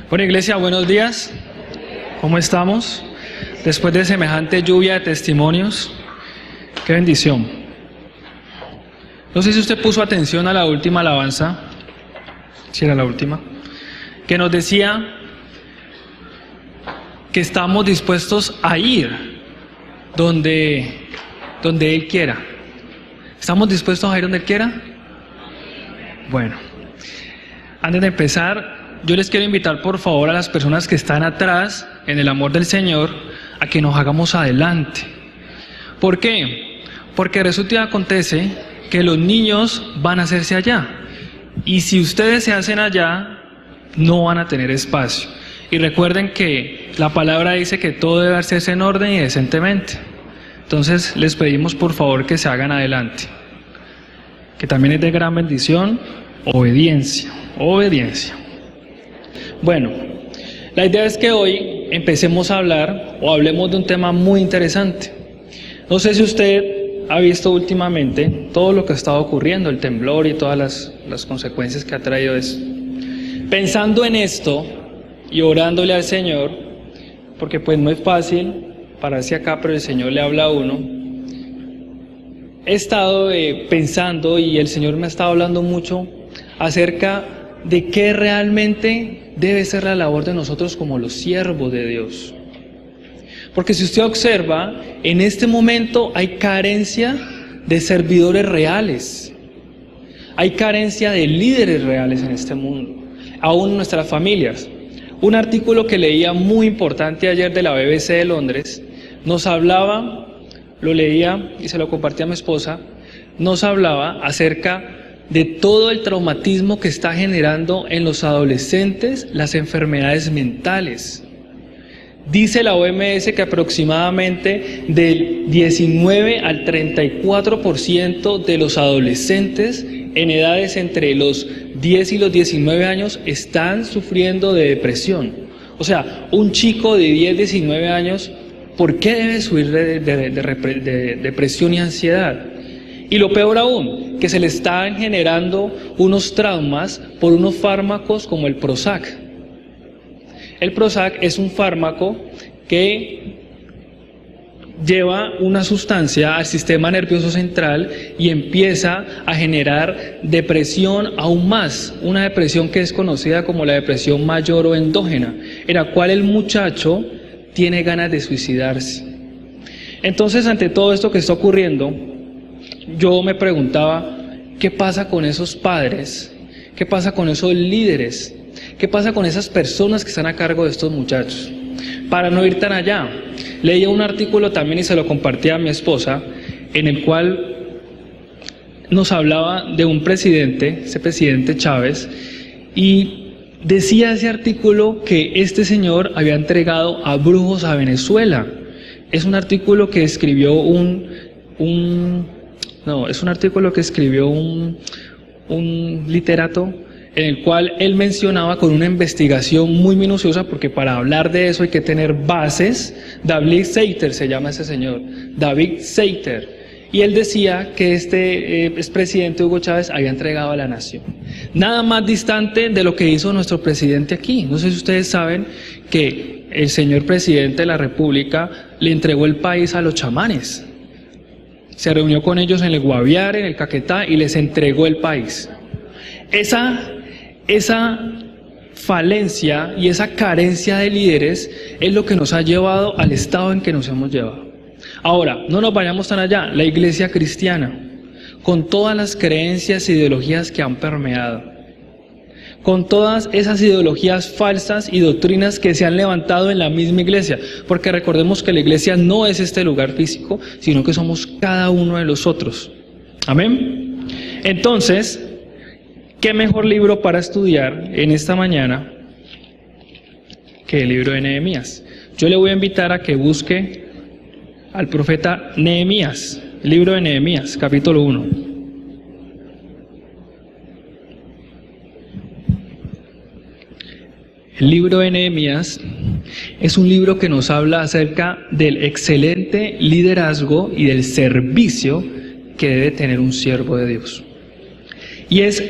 Bueno, iglesia, buenos días. ¿Cómo estamos? Después de semejante lluvia de testimonios, qué bendición. No sé si usted puso atención a la última alabanza, si era la última, que nos decía que estamos dispuestos a ir donde Él quiera. ¿Estamos dispuestos a ir donde Él quiera? Bueno, antes de empezar, yo les quiero invitar por favor a las personas que están atrás en el amor del Señor a que nos hagamos adelante. ¿Por qué? Porque resulta y acontece que los niños van a hacerse allá, y si ustedes se hacen allá no van a tener espacio. Y recuerden que la palabra dice que todo debe hacerse en orden y decentemente. Entonces les pedimos por favor que se hagan adelante, que también es de gran bendición. Obediencia. Bueno, la idea es que hoy empecemos a hablar o hablemos de un tema muy interesante. No sé si usted ha visto últimamente todo lo que ha estado ocurriendo, el temblor y todas las consecuencias que ha traído eso. Pensando en esto y orándole al Señor, porque pues no es fácil pararse acá, pero el Señor le habla a uno. He estado pensando y el Señor me ha estado hablando mucho acerca de qué realmente debe ser la labor de nosotros como los siervos de Dios. Porque si usted observa, en este momento hay carencia de servidores reales, hay carencia de líderes reales en este mundo, aún en nuestras familias. Un artículo que leía muy importante ayer de la BBC de Londres nos hablaba, lo leía y se lo compartí a mi esposa, nos hablaba acerca de todo el traumatismo que está generando en los adolescentes las enfermedades mentales. Dice la OMS que aproximadamente del 19 al 34% de los adolescentes en edades entre los 10 y los 19 años están sufriendo de depresión. O sea, un chico de 10, 19 años, ¿por qué debe sufrir de depresión y ansiedad? Y lo peor aún, que se le están generando unos traumas por unos fármacos como el Prozac. El Prozac es un fármaco que lleva una sustancia al sistema nervioso central y empieza a generar depresión aún más, una depresión que es conocida como la depresión mayor o endógena, en la cual el muchacho tiene ganas de suicidarse. Entonces, ante todo esto que está ocurriendo, yo me preguntaba, ¿qué pasa con esos padres? ¿Qué pasa con esos líderes? ¿Qué pasa con esas personas que están a cargo de estos muchachos? Para no ir tan allá, leía un artículo también y se lo compartí a mi esposa, en el cual nos hablaba de un presidente, ese presidente Chávez, y decía ese artículo que este señor había entregado a brujos a Venezuela. Es un artículo que escribió un literato, en el cual él mencionaba con una investigación muy minuciosa, porque para hablar de eso hay que tener bases. David Seiter se llama ese señor, David Seiter. Y él decía que este expresidente Hugo Chávez había entregado a la nación. Nada más distante de lo que hizo nuestro presidente aquí. No sé si ustedes saben que el señor presidente de la República le entregó el país a los chamanes. Se reunió con ellos en el Guaviare, en el Caquetá, y les entregó el país. Esa falencia y esa carencia de líderes es lo que nos ha llevado al estado en que nos hemos llevado. Ahora, no nos vayamos tan allá. La iglesia cristiana, con todas las creencias e ideologías que han permeado, con todas esas ideologías falsas y doctrinas que se han levantado en la misma iglesia, porque recordemos que la iglesia no es este lugar físico, sino que somos cada uno de los otros. Amén. Entonces, ¿qué mejor libro para estudiar en esta mañana que el libro de Nehemías? Yo le voy a invitar a que busque al profeta Nehemías, el libro de Nehemías, capítulo 1. El libro de Nehemías es un libro que nos habla acerca del excelente liderazgo y del servicio que debe tener un siervo de Dios. Y es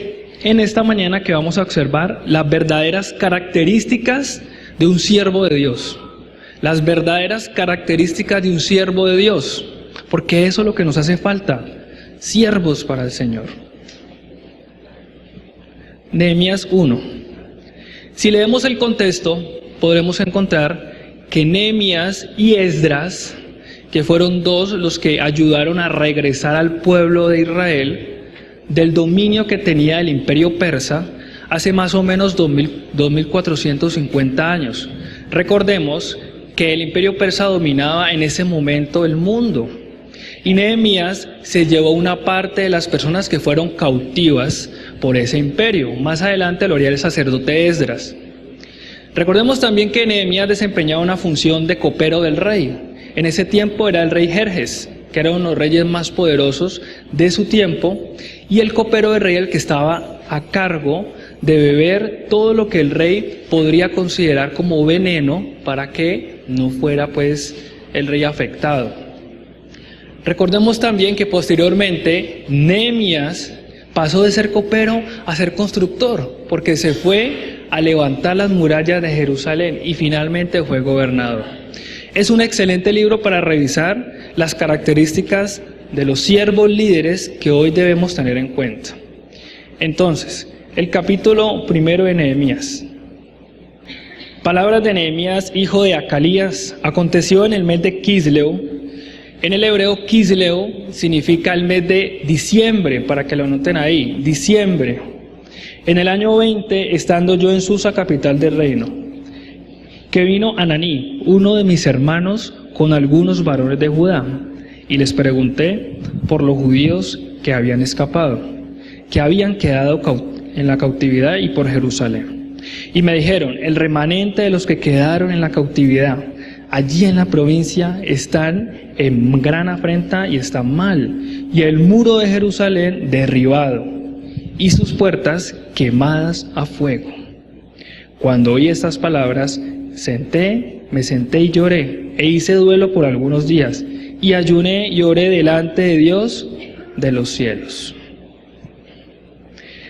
en esta mañana que vamos a observar las verdaderas características de un siervo de Dios. Las verdaderas características de un siervo de Dios. Porque eso es lo que nos hace falta. Siervos para el Señor. Nehemías 1. Si leemos el contexto, podremos encontrar que Nehemías y Esdras, que fueron dos los que ayudaron a regresar al pueblo de Israel del dominio que tenía el imperio persa hace más o menos 2450 años. Recordemos que el imperio persa dominaba en ese momento el mundo. Y Nehemías se llevó una parte de las personas que fueron cautivas por ese imperio. Más adelante lo haría el sacerdote Esdras. Recordemos también que Nehemías desempeñaba una función de copero del rey. En ese tiempo era el rey Jerjes, que era uno de los reyes más poderosos de su tiempo, y el copero del rey el que estaba a cargo de beber todo lo que el rey podría considerar como veneno para que no fuera pues el rey afectado. Recordemos también que posteriormente Nehemías pasó de ser copero a ser constructor, porque se fue a levantar las murallas de Jerusalén y finalmente fue gobernador. Es un excelente libro para revisar las características de los siervos líderes que hoy debemos tener en cuenta. Entonces, el capítulo 1 de Nehemías. Palabras de Nehemías, hijo de Acalías. Aconteció en el mes de Quisleu. En el hebreo, Quisleu significa el mes de diciembre, para que lo noten ahí, diciembre. En el año 20, estando yo en Susa, capital del reino, que vino Ananí, uno de mis hermanos, con algunos varones de Judá, y les pregunté por los judíos que habían escapado, que habían quedado en la cautividad y por Jerusalén. Y me dijeron, el remanente de los que quedaron en la cautividad, allí en la provincia, están en gran afrenta y están mal, y el muro de Jerusalén derribado, y sus puertas quemadas a fuego. Cuando oí estas palabras, me senté y lloré, e hice duelo por algunos días, y ayuné y oré delante de Dios de los cielos.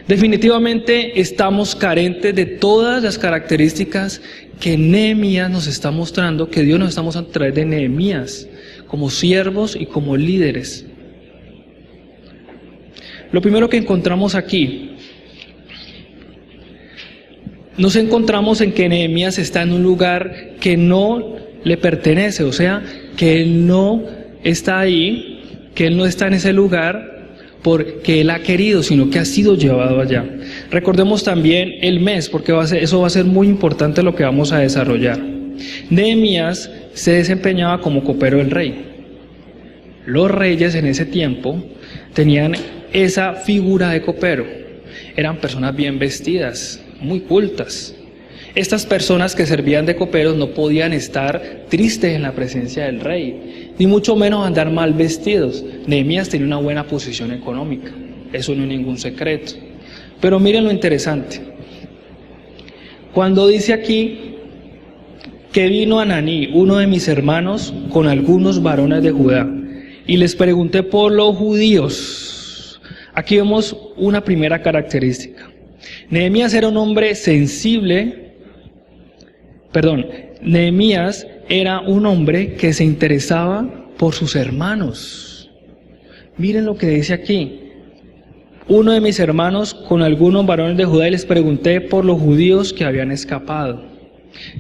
Definitivamente estamos carentes de todas las características que Nehemías nos está mostrando, que Dios nos está mostrando a través de Nehemías, como siervos y como líderes. Lo primero que encontramos aquí, nos encontramos en que Nehemías está en un lugar que no le pertenece, o sea, que él no está ahí, que él no está en ese lugar porque él ha querido, sino que ha sido llevado allá. Recordemos también el mes, porque eso va a ser muy importante lo que vamos a desarrollar. Nehemías se desempeñaba como copero del rey. Los reyes en ese tiempo tenían esa figura de copero. Eran personas bien vestidas, muy cultas. Estas personas que servían de coperos no podían estar tristes en la presencia del rey, ni mucho menos andar mal vestidos. Nehemías tenía una buena posición económica, eso no es ningún secreto. Pero miren lo interesante. Cuando dice aquí que vino Ananí, uno de mis hermanos, con algunos varones de Judá, y les pregunté por los judíos. Aquí vemos una primera característica. Nehemías era un hombre sensible. Nehemías era un hombre que se interesaba por sus hermanos. Miren lo que dice aquí. Uno de mis hermanos con algunos varones de Judá y les pregunté por los judíos que habían escapado.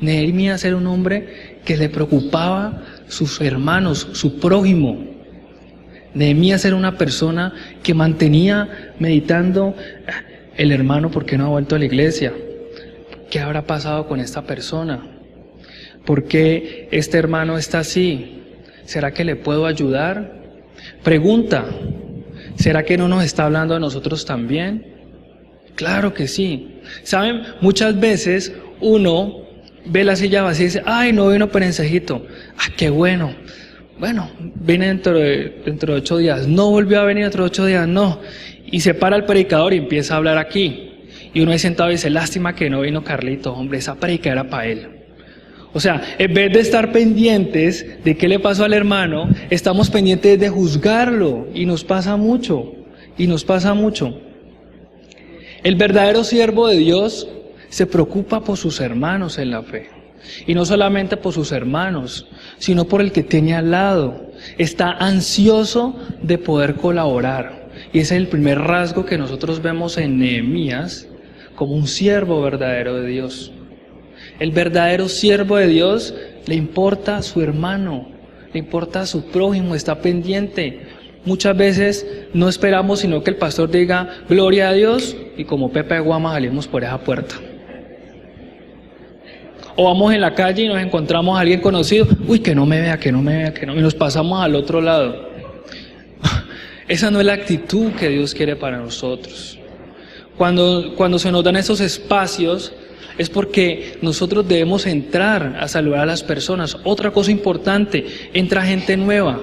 Nehemías era un hombre que le preocupaba sus hermanos, su prójimo. Nehemías era una persona que mantenía meditando, el hermano, ¿por qué no ha vuelto a la iglesia? ¿Qué habrá pasado con esta persona? ¿Por qué este hermano está así? ¿Será que le puedo ayudar? Pregunta, ¿será que no nos está hablando a nosotros también? Claro que sí. ¿Saben? Muchas veces uno ve la silla vacía y dice, ay, no vino Perencejito. Ah, qué bueno. Bueno, viene dentro de 8 días. No volvió a venir dentro de 8 días, no. Y se para el predicador y empieza a hablar aquí. Y uno ahí sentado y dice, lástima que no vino Carlito, hombre, esa predica era para él. O sea, en vez de estar pendientes de qué le pasó al hermano, estamos pendientes de juzgarlo. Y nos pasa mucho. El verdadero siervo de Dios se preocupa por sus hermanos en la fe. Y no solamente por sus hermanos, sino por el que tiene al lado. Está ansioso de poder colaborar. Y ese es el primer rasgo que nosotros vemos en Nehemías como un siervo verdadero de Dios. El verdadero siervo de Dios le importa a su hermano, le importa a su prójimo, está pendiente. Muchas veces no esperamos sino que el pastor diga gloria a Dios y como Pepe de Guama salimos por esa puerta. O vamos en la calle y nos encontramos a alguien conocido, uy, que no me vea, que no me vea, que no, y nos pasamos al otro lado. Esa no es la actitud que Dios quiere para nosotros. Cuando se nos dan esos espacios, es porque nosotros debemos entrar a saludar a las personas. Otra cosa importante, entra gente nueva.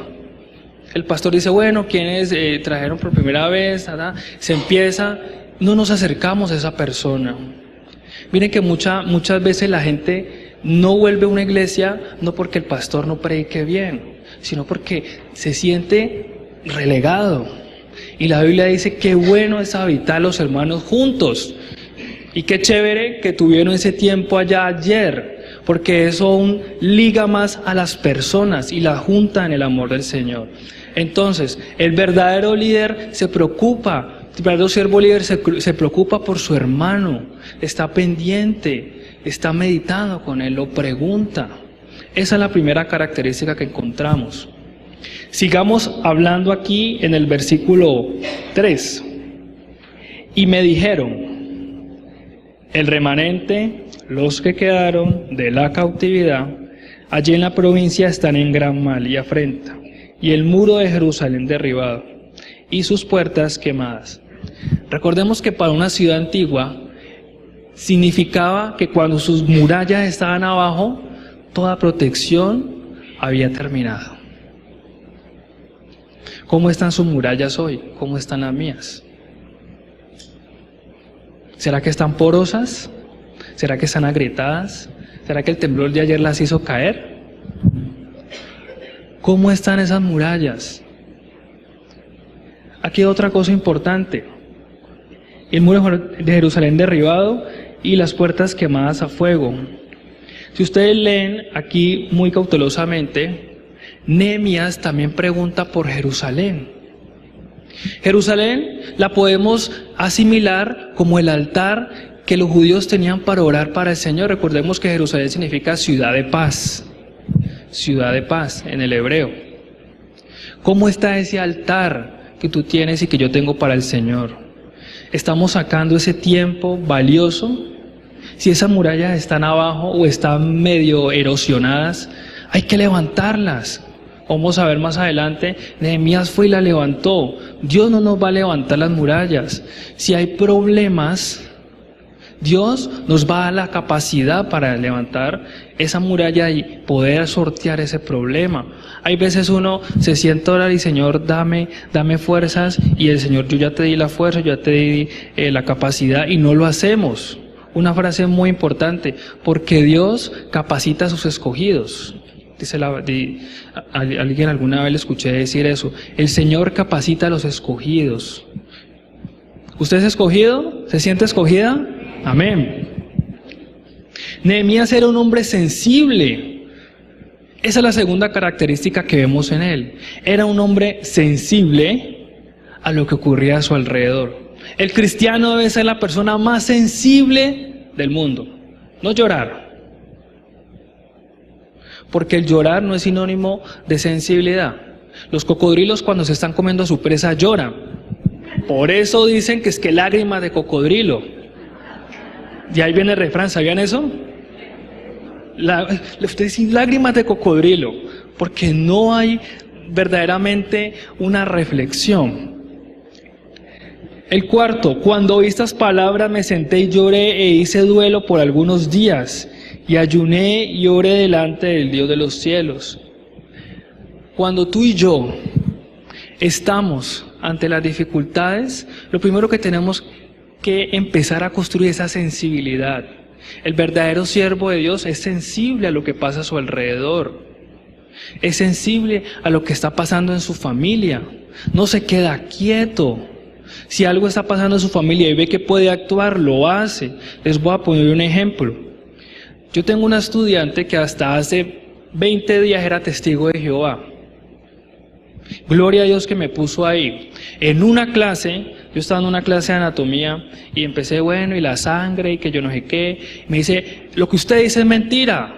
El pastor dice, bueno, ¿quiénes trajeron por primera vez? Se empieza, no nos acercamos a esa persona. Miren que muchas veces la gente no vuelve a una iglesia no porque el pastor no predique bien, sino porque se siente relegado. Y la Biblia dice, qué bueno es habitar los hermanos juntos. Y qué chévere que tuvieron ese tiempo allá ayer, porque eso aún liga más a las personas y la junta en el amor del Señor. Entonces, el verdadero líder se preocupa, el verdadero siervo líder se preocupa por su hermano, está pendiente, está meditando con él, lo pregunta. Esa es la primera característica que encontramos. Sigamos hablando aquí en el versículo 3. Y me dijeron, el remanente, los que quedaron de la cautividad, allí en la provincia están en gran mal y afrenta, y el muro de Jerusalén derribado, y sus puertas quemadas. Recordemos que para una ciudad antigua, significaba que cuando sus murallas estaban abajo, toda protección había terminado. ¿Cómo están sus murallas hoy? ¿Cómo están las mías? ¿Será que están porosas? ¿Será que están agrietadas? ¿Será que el temblor de ayer las hizo caer? ¿Cómo están esas murallas? Aquí hay otra cosa importante. El muro de Jerusalén derribado y las puertas quemadas a fuego. Si ustedes leen aquí muy cautelosamente, Nehemías también pregunta por Jerusalén. Jerusalén la podemos asimilar como el altar que los judíos tenían para orar para el Señor. Recordemos que Jerusalén significa ciudad de paz en el hebreo. ¿Cómo está ese altar que tú tienes y que yo tengo para el Señor? ¿Estamos sacando ese tiempo valioso? Si esas murallas están abajo o están medio erosionadas, hay que levantarlas. Vamos a ver más adelante, Nehemías fue y la levantó. Dios no nos va a levantar las murallas. Si hay problemas, Dios nos va a dar la capacidad para levantar esa muralla y poder sortear ese problema. Hay veces uno se sienta a orar y Señor, dame fuerzas, y el Señor, yo ya te di la fuerza, yo ya te di la capacidad, y no lo hacemos. Una frase muy importante, porque Dios capacita a sus escogidos. Alguien alguna vez le escuché decir eso. El Señor capacita a los escogidos. ¿Usted es escogido? ¿Se siente escogida? Amén. Nehemías era un hombre sensible. Esa es la segunda característica que vemos en él. Era un hombre sensible a lo que ocurría a su alrededor. El cristiano debe ser la persona más sensible del mundo. No llorar. Porque el llorar no es sinónimo de sensibilidad. Los cocodrilos cuando se están comiendo a su presa lloran. Por eso dicen que es que lágrimas de cocodrilo. Y ahí viene el refrán, ¿sabían eso? Ustedes dicen lágrimas de cocodrilo, porque no hay verdaderamente una reflexión. El cuarto, cuando oí estas palabras me senté y lloré e hice duelo por algunos días. Y ayuné y oré delante del Dios de los cielos. Cuando tú y yo estamos ante las dificultades, lo primero que tenemos que empezar a construir esa sensibilidad. El verdadero siervo de Dios es sensible a lo que pasa a su alrededor. Es sensible a lo que está pasando en su familia. No se queda quieto. Si algo está pasando en su familia y ve que puede actuar, lo hace. Les voy a poner un ejemplo. Yo tengo una estudiante que hasta hace 20 días era testigo de Jehová. Gloria a Dios que me puso ahí. En una clase, yo estaba en una clase de anatomía y empecé, bueno, y la sangre y que yo no sé qué. Me dice, lo que usted dice es mentira.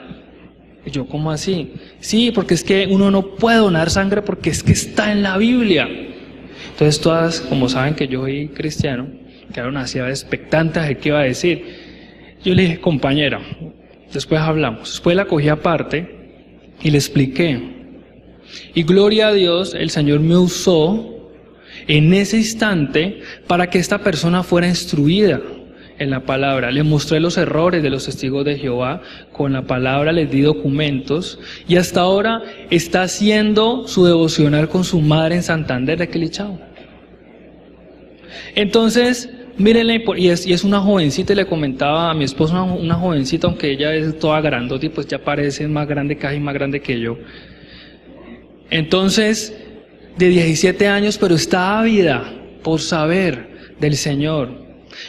Y yo, ¿cómo así? Sí, porque es que uno no puede donar sangre porque es que está en la Biblia. Entonces todas, como saben que yo soy cristiano, quedaron así expectantes de qué iba a decir. Yo le dije, compañera, después hablamos. Después la cogí aparte y le expliqué. Y gloria a Dios, el Señor me usó en ese instante para que esta persona fuera instruida en la palabra. Le mostré los errores de los testigos de Jehová con la palabra, les di documentos y hasta ahora está haciendo su devocional con su madre en Santander de Quilichao. Entonces, mírenle, y es una jovencita, y le comentaba a mi esposa, una jovencita, aunque ella es toda grandota y pues ya parece más grande, casi más grande que yo. Entonces, de 17 años, pero está ávida por saber del Señor.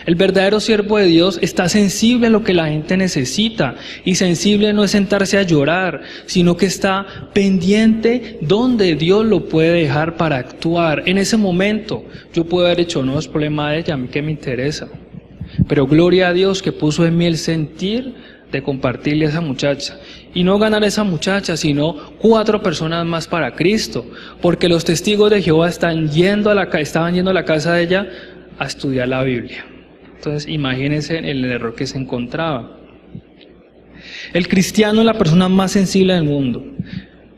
El verdadero siervo de Dios está sensible a lo que la gente necesita, y sensible no es sentarse a llorar, sino que está pendiente donde Dios lo puede dejar para actuar. En ese momento, yo puedo haber hecho, no es problema de ella, a mí que me interesa. Pero gloria a Dios que puso en mí el sentir de compartirle a esa muchacha. Y no ganar a esa muchacha, sino 4 personas más para Cristo. Porque los testigos de Jehová estaban yendo a la casa de ella a estudiar la Biblia. Entonces, imagínense el error que se encontraba. El cristiano es la persona más sensible del mundo.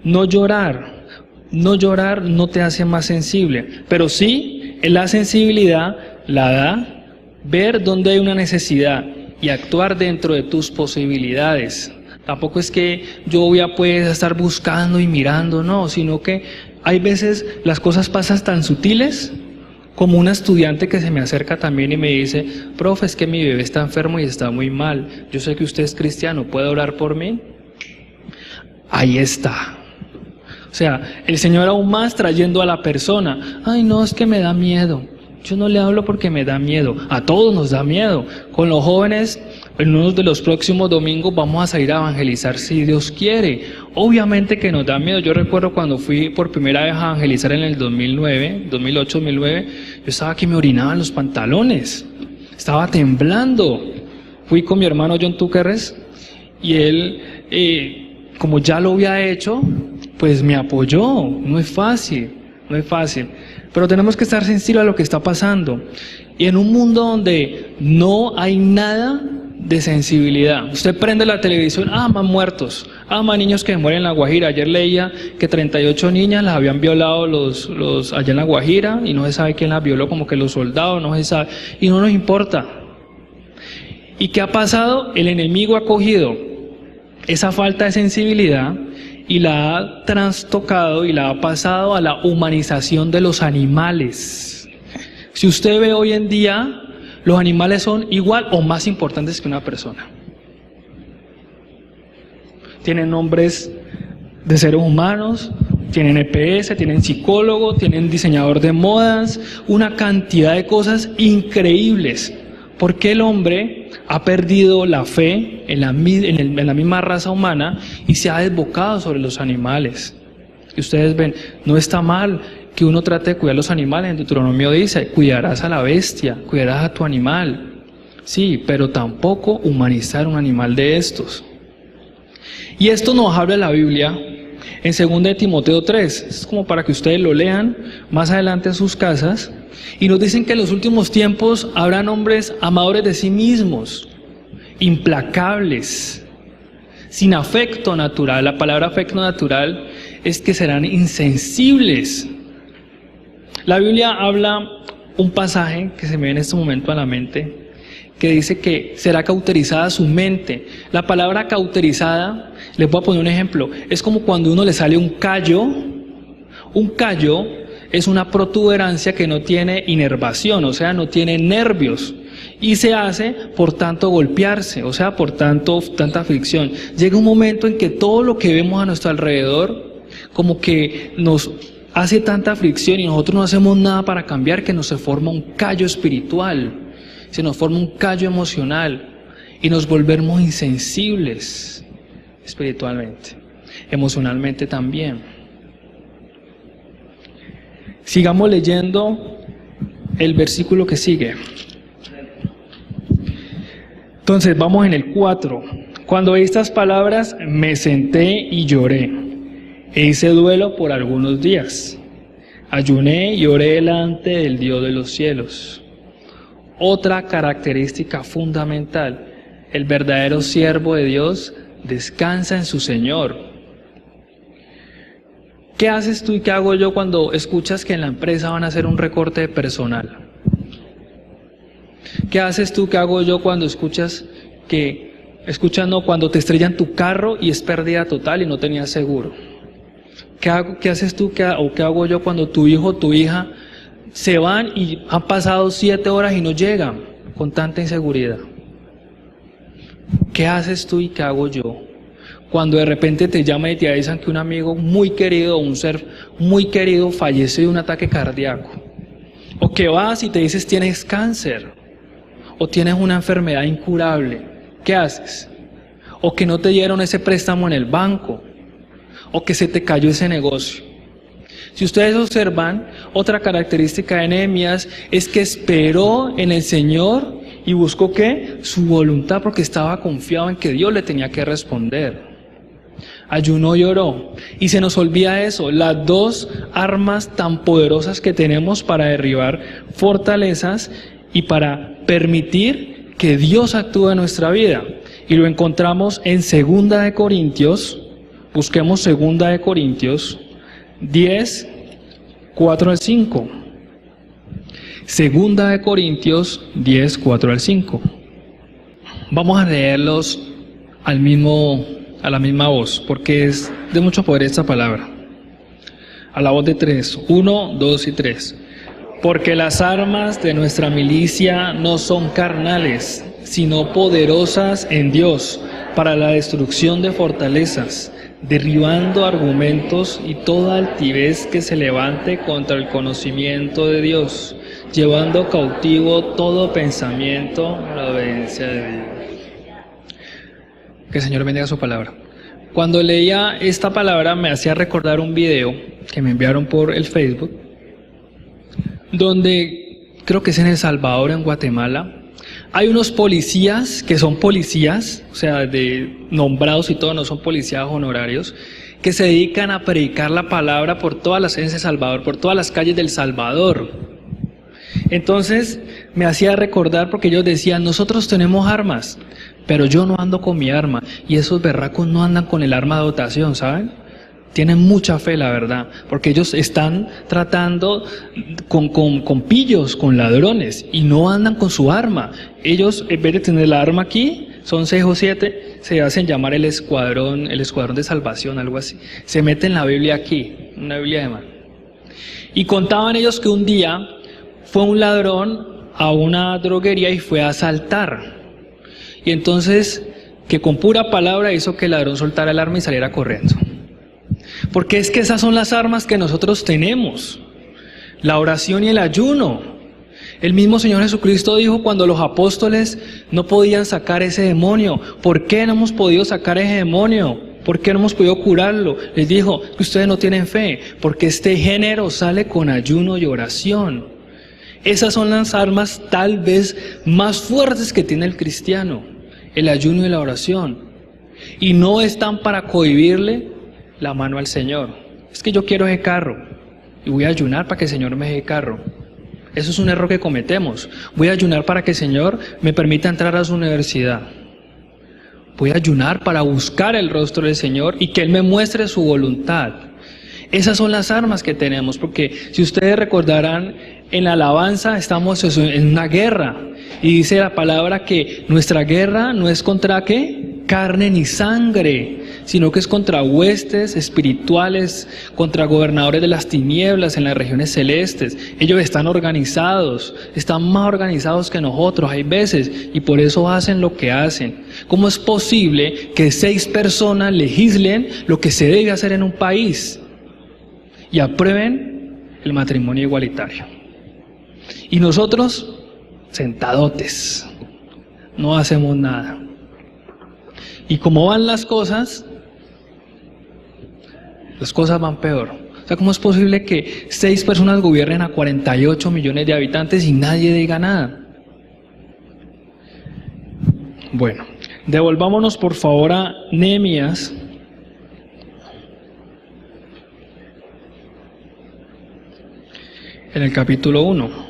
No llorar no te hace más sensible. Pero sí, la sensibilidad la da ver dónde hay una necesidad y actuar dentro de tus posibilidades. Tampoco es que yo voy a pues estar buscando y mirando, no, sino que hay veces las cosas pasan tan sutiles, como una estudiante que se me acerca también y me dice, profe, es que mi bebé está enfermo y está muy mal, yo sé que usted es cristiano, ¿puede orar por mí? Ahí está. O sea, el Señor aún más trayendo a la persona, ay no, es que me da miedo. Yo no le hablo porque me da miedo, a todos nos da miedo. Con los jóvenes, en uno de los próximos domingos vamos a salir a evangelizar si Dios quiere. Obviamente que nos da miedo. Yo recuerdo cuando fui por primera vez a evangelizar en el 2008-2009, yo estaba que me orinaban los pantalones, estaba temblando. Fui con mi hermano John Tuquerres y él, como ya lo había hecho, pues me apoyó. No es fácil. Pero tenemos que estar sensibles a lo que está pasando. Y en un mundo donde no hay nada de sensibilidad. Usted prende la televisión, más muertos, más niños que mueren en La Guajira. Ayer leía que 38 niñas las habían violado los allá en La Guajira y no se sabe quién las violó, como que los soldados, no se sabe. Y no nos importa. ¿Y qué ha pasado? El enemigo ha cogido esa falta de sensibilidad y la ha trastocado y la ha pasado a la humanización de los animales. Si usted ve hoy en día, los animales son igual o más importantes que una persona. Tienen nombres de seres humanos, tienen EPS, tienen psicólogo, tienen diseñador de modas, una cantidad de cosas increíbles. Porque el hombre ha perdido la fe en la misma raza humana y se ha desbocado sobre los animales. Y ustedes ven, no está mal que uno trate de cuidar los animales. En Deuteronomio dice, cuidarás a la bestia, cuidarás a tu animal. Sí, pero tampoco humanizar un animal de estos. Y esto nos habla la Biblia en 2 de Timoteo 3. Es como para que ustedes lo lean más adelante en sus casas. Y nos dicen que en los últimos tiempos habrán hombres amadores de sí mismos, implacables, sin afecto natural. La palabra afecto natural es que serán insensibles. La Biblia habla un pasaje que se me viene en este momento a la mente, que dice que será cauterizada su mente. La palabra cauterizada, les voy a poner un ejemplo, es como cuando a uno le sale un callo. Un callo es una protuberancia que no tiene inervación, o sea, no tiene nervios. Y se hace por tanto golpearse, o sea, por tanta fricción. Llega un momento en que todo lo que vemos a nuestro alrededor como que nos hace tanta aflicción y nosotros no hacemos nada para cambiar que nos se forma un callo espiritual, se nos forma un callo emocional y nos volvemos insensibles espiritualmente, emocionalmente también. Sigamos leyendo el versículo que sigue. Entonces vamos en el 4. Cuando oí estas palabras me senté y lloré. E hice duelo por algunos días. Ayuné y oré delante del Dios de los cielos. Otra característica fundamental: el verdadero siervo de Dios descansa en su Señor. ¿Qué haces tú y qué hago yo cuando escuchas que en la empresa van a hacer un recorte de personal? ¿Qué haces tú, qué hago yo cuando cuando te estrellan tu carro y es pérdida total y no tenías seguro? ¿Qué haces tú qué hago yo cuando tu hijo o tu hija se van y han pasado 7 horas y no llegan con tanta inseguridad? ¿Qué haces tú y qué hago yo cuando de repente te llaman y te avisan que un amigo muy querido o un ser muy querido falleció de un ataque cardíaco? O que vas y te dices tienes cáncer o tienes una enfermedad incurable. ¿Qué haces? O que no te dieron ese préstamo en el banco, o que se te cayó ese negocio. Si ustedes observan, otra característica de Nehemías es que esperó en el Señor y buscó ¿qué? Su voluntad, porque estaba confiado en que Dios le tenía que responder. Ayunó y oró. Y se nos olvida eso, las dos armas tan poderosas que tenemos para derribar fortalezas y para permitir que Dios actúe en nuestra vida. Y lo encontramos en 2 de Corintios, busquemos 2 de Corintios 10, 4 al 5. 2 de Corintios 10, 4 al 5. Vamos a leerlos a la misma voz, porque es de mucho poder esta palabra. A la voz de 3, 1, 2 y 3. Porque las armas de nuestra milicia no son carnales, sino poderosas en Dios para la destrucción de fortalezas, derribando argumentos y toda altivez que se levante contra el conocimiento de Dios, llevando cautivo todo pensamiento a la obediencia de Dios. Que el Señor bendiga su palabra. Cuando leía esta palabra me hacía recordar un video que me enviaron por el Facebook, donde creo que es en El Salvador, en Guatemala, hay unos policías que son policías, o sea, nombrados y todo, no son policías honorarios, que se dedican a predicar la palabra por todas las calles de Salvador, por todas las calles del Salvador. Entonces me hacía recordar, porque ellos decían, nosotros tenemos armas, pero yo no ando con mi arma, y esos berracos no andan con el arma de dotación, ¿saben? Tienen mucha fe, la verdad, porque ellos están tratando con pillos, con ladrones, y no andan con su arma. Ellos, en vez de tener la arma aquí, son 6 o 7, se hacen llamar el escuadrón de salvación, algo así. Se meten la Biblia aquí, una Biblia de mano. Y contaban ellos que un día fue un ladrón a una droguería y fue a asaltar. Y entonces, que con pura palabra hizo que el ladrón soltara el arma y saliera corriendo. Porque es que esas son las armas que nosotros tenemos, la oración y el ayuno. El mismo Señor Jesucristo dijo cuando los apóstoles no podían sacar ese demonio, ¿por qué no hemos podido sacar ese demonio? ¿Por qué no hemos podido curarlo? Les dijo que ustedes no tienen fe, porque este género sale con ayuno y oración. Esas son las armas tal vez más fuertes que tiene el cristiano, el ayuno y la oración. Y no están para cohibirle la mano al Señor. Es que yo quiero ese carro y voy a ayunar para que el Señor me dé carro. Eso es un error que cometemos. Voy a ayunar para que el Señor me permita entrar a su universidad. Voy a ayunar para buscar el rostro del Señor y que Él me muestre su voluntad. Esas son las armas que tenemos, porque si ustedes recordarán, en la alabanza estamos en una guerra. Y dice la palabra que nuestra guerra no es contra ¿qué? Carne ni sangre, sino que es contra huestes espirituales, contra gobernadores de las tinieblas en las regiones celestes. Ellos están organizados, están más organizados que nosotros, hay veces, y por eso hacen lo que hacen. ¿Cómo es posible que 6 personas legislen lo que se debe hacer en un país y aprueben el matrimonio igualitario. Y nosotros, sentadotes, no hacemos nada. Y como van las cosas van peor. O sea, ¿cómo es posible que 6 personas gobiernen a 48 millones de habitantes y nadie diga nada? Bueno, devolvámonos por favor a Nehemías. En el capítulo 1.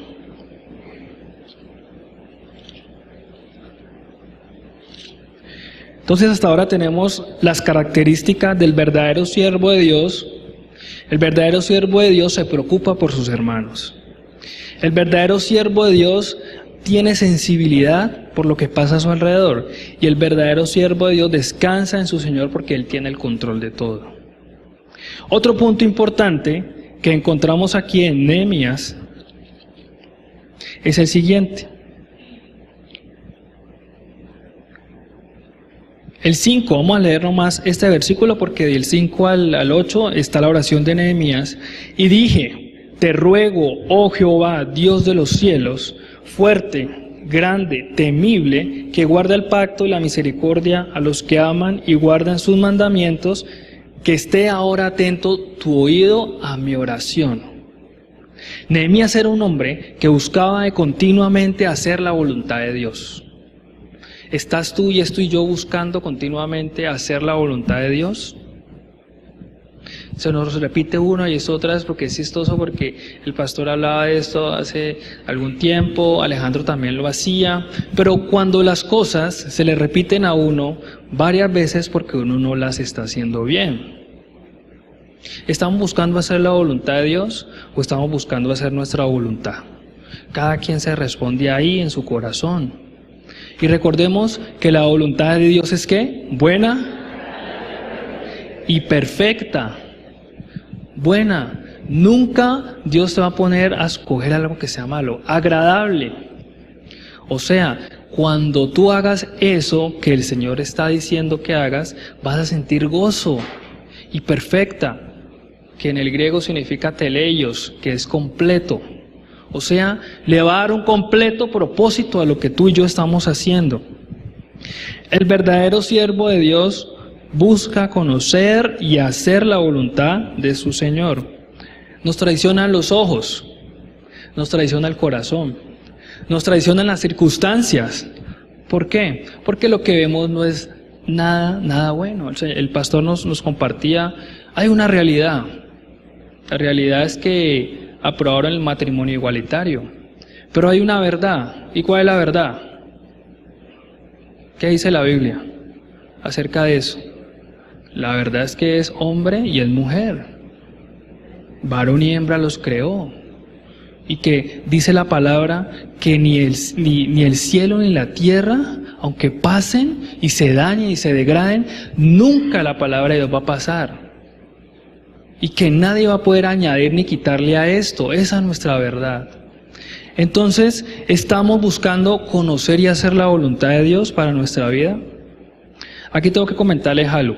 Entonces hasta ahora tenemos las características del verdadero siervo de Dios. El verdadero siervo de Dios se preocupa por sus hermanos. El verdadero siervo de Dios tiene sensibilidad por lo que pasa a su alrededor. Y el verdadero siervo de Dios descansa en su Señor porque Él tiene el control de todo. Otro punto importante que encontramos aquí en Nehemías es el siguiente. El 5, vamos a leer nomás este versículo porque del 5 al 8 está la oración de Nehemías. Y dije, te ruego, oh Jehová, Dios de los cielos, fuerte, grande, temible, que guarda el pacto y la misericordia a los que aman y guardan sus mandamientos, que esté ahora atento tu oído a mi oración. Nehemías era un hombre que buscaba continuamente hacer la voluntad de Dios. ¿Estás tú y estoy yo buscando continuamente hacer la voluntad de Dios? Se nos repite una y es otra vez porque es chistoso, porque el pastor hablaba de esto hace algún tiempo, Alejandro también lo hacía, pero cuando las cosas se le repiten a uno varias veces porque uno no las está haciendo bien. ¿Estamos buscando hacer la voluntad de Dios o estamos buscando hacer nuestra voluntad? Cada quien se responde ahí en su corazón. Y recordemos que la voluntad de Dios es ¿qué? Buena y perfecta. Buena. Nunca Dios te va a poner a escoger algo que sea malo. Agradable. O sea, cuando tú hagas eso que el Señor está diciendo que hagas, vas a sentir gozo. Y perfecta, que en el griego significa teleios, que es completo. O sea, le va a dar un completo propósito a lo que tú y yo estamos haciendo. El verdadero siervo de Dios busca conocer y hacer la voluntad de su Señor. Nos traicionan los ojos, nos traiciona el corazón, nos traicionan las circunstancias. ¿Por qué? Porque lo que vemos no es nada bueno. El pastor nos compartía, hay una realidad. La realidad es que aprobaron el matrimonio igualitario, pero hay una verdad. ¿Y cuál es la verdad? ¿Qué dice la Biblia acerca de eso? La verdad es que es hombre y es mujer, varón y hembra los creó, y que dice la palabra que ni el cielo ni la tierra, aunque pasen y se dañen y se degraden, nunca la palabra de Dios va a pasar. Y que nadie va a poder añadir ni quitarle a esto. Esa es nuestra verdad. Entonces, ¿estamos buscando conocer y hacer la voluntad de Dios para nuestra vida? Aquí tengo que comentarles algo.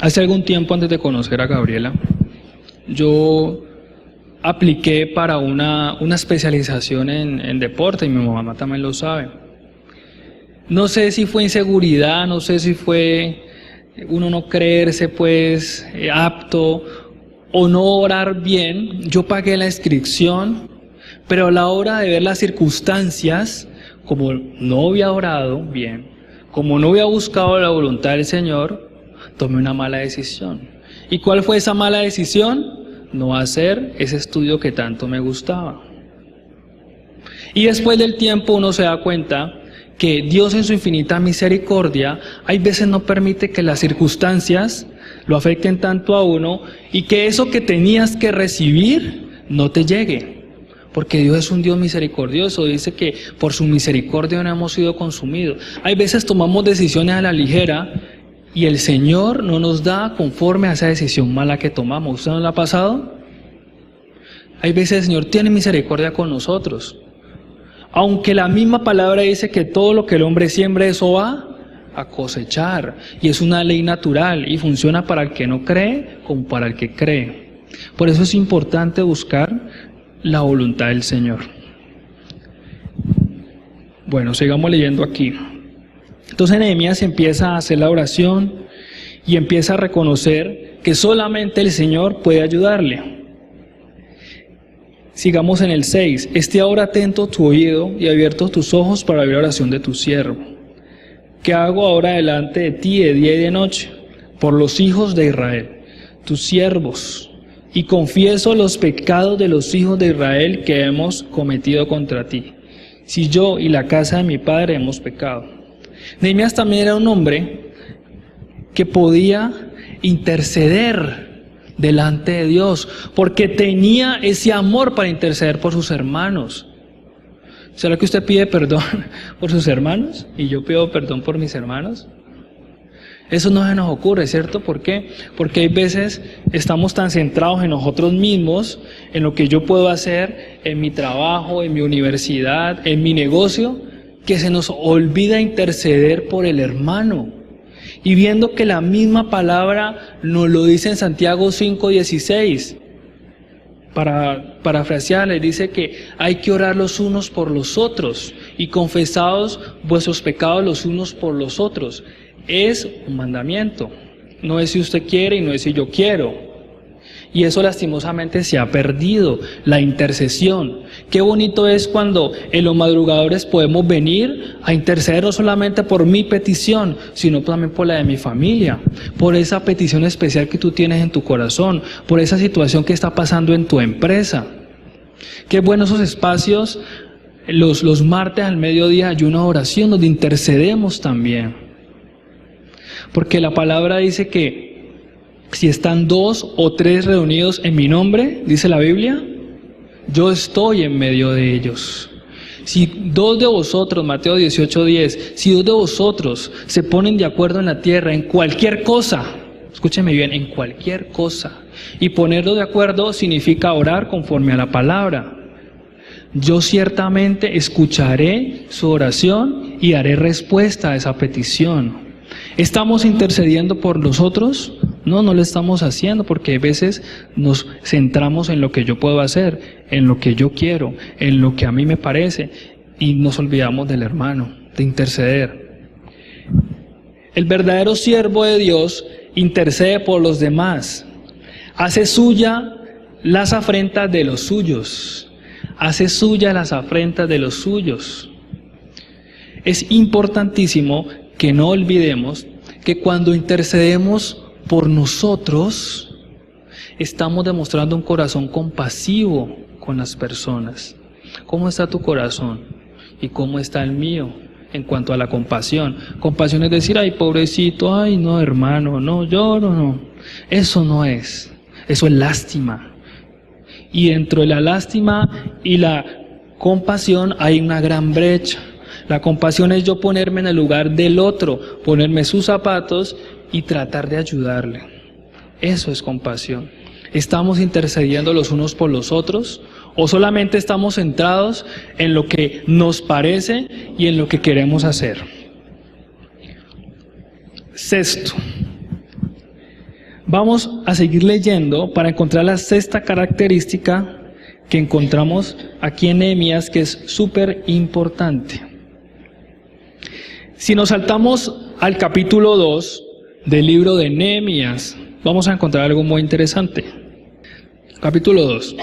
Hace algún tiempo, antes de conocer a Gabriela, yo apliqué para una especialización en deporte, y mi mamá también lo sabe. No sé si fue inseguridad, no sé si fue uno no creerse pues apto o no orar bien. Yo pagué la inscripción, pero a la hora de ver las circunstancias, como no había orado bien, como no había buscado la voluntad del Señor, tomé una mala decisión. ¿Y cuál fue esa mala decisión? No hacer ese estudio que tanto me gustaba. Y después del tiempo uno se da cuenta que Dios en su infinita misericordia hay veces no permite que las circunstancias lo afecten tanto a uno y que eso que tenías que recibir no te llegue. Porque Dios es un Dios misericordioso, dice que por su misericordia no hemos sido consumidos. Hay veces tomamos decisiones a la ligera y el Señor no nos da conforme a esa decisión mala que tomamos. ¿Usted no le ha pasado? Hay veces el Señor tiene misericordia con nosotros. Aunque la misma palabra dice que todo lo que el hombre siembre, eso va a cosechar. Y es una ley natural y funciona para el que no cree como para el que cree. Por eso es importante buscar la voluntad del Señor. Bueno, sigamos leyendo aquí. Entonces Nehemías empieza a hacer la oración y empieza a reconocer que solamente el Señor puede ayudarle. Sigamos en el 6. Esté ahora atento tu oído y abiertos tus ojos para oír la oración de tu siervo. ¿Qué hago ahora delante de ti de día y de noche? Por los hijos de Israel, tus siervos, y confieso los pecados de los hijos de Israel que hemos cometido contra ti. Si yo y la casa de mi padre hemos pecado. Nehemías también era un hombre que podía interceder delante de Dios, porque tenía ese amor para interceder por sus hermanos. ¿Será que usted pide perdón por sus hermanos y yo pido perdón por mis hermanos? Eso no se nos ocurre, ¿cierto? ¿Por qué? Porque hay veces estamos tan centrados en nosotros mismos, en lo que yo puedo hacer, en mi trabajo, en mi universidad, en mi negocio, que se nos olvida interceder por el hermano. Y viendo que la misma palabra nos lo dice en Santiago 5:16, para parafrasear, le dice que hay que orar los unos por los otros y confesaos vuestros pecados los unos por los otros. Es un mandamiento, no es si usted quiere y no es si yo quiero. Y eso lastimosamente se ha perdido, la intercesión. Qué bonito es cuando en los madrugadores podemos venir a interceder no solamente por mi petición, sino también por la de mi familia, por esa petición especial que tú tienes en tu corazón, por esa situación que está pasando en tu empresa. Qué buenos esos espacios, los martes al mediodía hay una oración donde intercedemos también. Porque la palabra dice que si están 2 o 3 reunidos en mi nombre, dice la Biblia, yo estoy en medio de ellos. Si 2 de vosotros, Mateo 18:10, si 2 de vosotros se ponen de acuerdo en la tierra en cualquier cosa, escúcheme bien, en cualquier cosa, y ponerlo de acuerdo significa orar conforme a la palabra. Yo ciertamente escucharé su oración y haré respuesta a esa petición. ¿Estamos intercediendo por los otros? No, no lo estamos haciendo porque a veces nos centramos en lo que yo puedo hacer, en lo que yo quiero, en lo que a mí me parece y nos olvidamos del hermano, de interceder. El verdadero siervo de Dios intercede por los demás, hace suya las afrentas de los suyos, hace suya las afrentas de los suyos. Es importantísimo que no olvidemos que cuando intercedemos por nosotros, estamos demostrando un corazón compasivo con las personas. ¿Cómo está tu corazón? ¿Y cómo está el mío en cuanto a la compasión? Compasión es decir, ay, pobrecito, ay, no, hermano, no, lloro, no. Eso no es. Eso es lástima. Y dentro de la lástima y la compasión hay una gran brecha. La compasión es yo ponerme en el lugar del otro, ponerme sus zapatos y tratar de ayudarle. Eso es compasión. ¿Estamos intercediendo los unos por los otros? ¿O solamente estamos centrados en lo que nos parece y en lo que queremos hacer? Sexto. Vamos a seguir leyendo para encontrar la sexta característica que encontramos aquí en Nehemías, que es súper importante. Si nos saltamos al capítulo 2 del libro de Nehemías, vamos a encontrar algo muy interesante. Capítulo 2.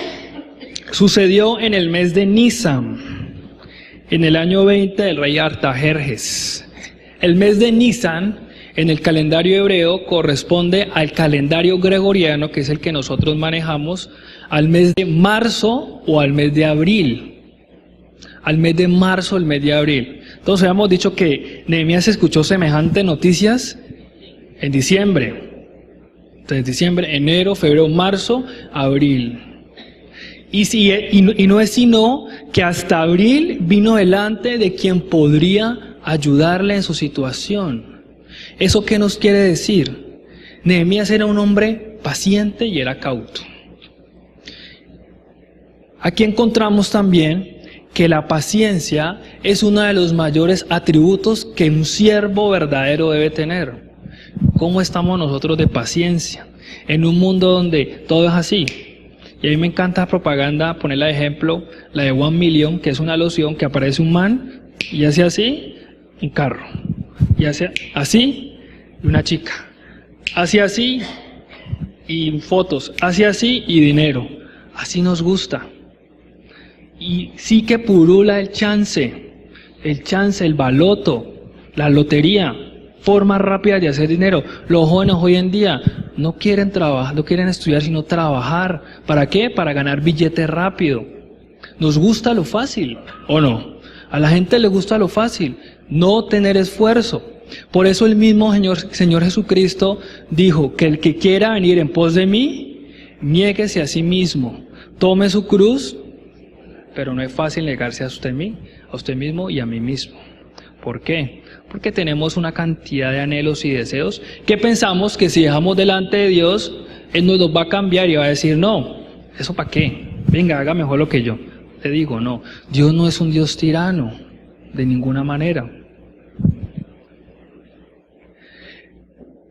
Sucedió en el mes de Nisan, en el año 20 del rey Artajerjes. El mes de Nisan, en el calendario hebreo, corresponde al calendario gregoriano, que es el que nosotros manejamos, al mes de marzo o al mes de abril. Al mes de marzo, el mes de abril. Entonces habíamos dicho que Nehemías escuchó semejantes noticias en diciembre. Entonces diciembre, enero, febrero, marzo, abril. Y no es sino que hasta abril vino delante de quien podría ayudarle en su situación. ¿Eso qué nos quiere decir? Nehemías era un hombre paciente y era cauto. Aquí encontramos también que la paciencia es uno de los mayores atributos que un siervo verdadero debe tener. ¿Cómo estamos nosotros de paciencia en un mundo donde todo es así? Y a mí me encanta la propaganda, ponerla de ejemplo, la de 1 Million, que es una loción que aparece un man y hace así, un carro. Y hace así, y una chica. Hace así, y fotos. Hace así, y dinero. Así nos gusta. Y sí que purula el chance, el baloto, la lotería, formas rápidas de hacer dinero. Los jóvenes hoy en día no quieren trabajar, no quieren estudiar, sino trabajar. ¿Para qué? Para ganar billete rápido. ¿Nos gusta lo fácil o no? A la gente le gusta lo fácil, no tener esfuerzo. Por eso el mismo Señor Jesucristo dijo que el que quiera venir en pos de mí, niéguese a sí mismo, tome su cruz, pero no es fácil negarse a usted mismo y a mí mismo. ¿Por qué? Porque tenemos una cantidad de anhelos y deseos que pensamos que si dejamos delante de Dios, Él nos los va a cambiar y va a decir, no, ¿eso para qué? Venga, haga mejor lo que yo. Te digo, no, Dios no es un Dios tirano, de ninguna manera.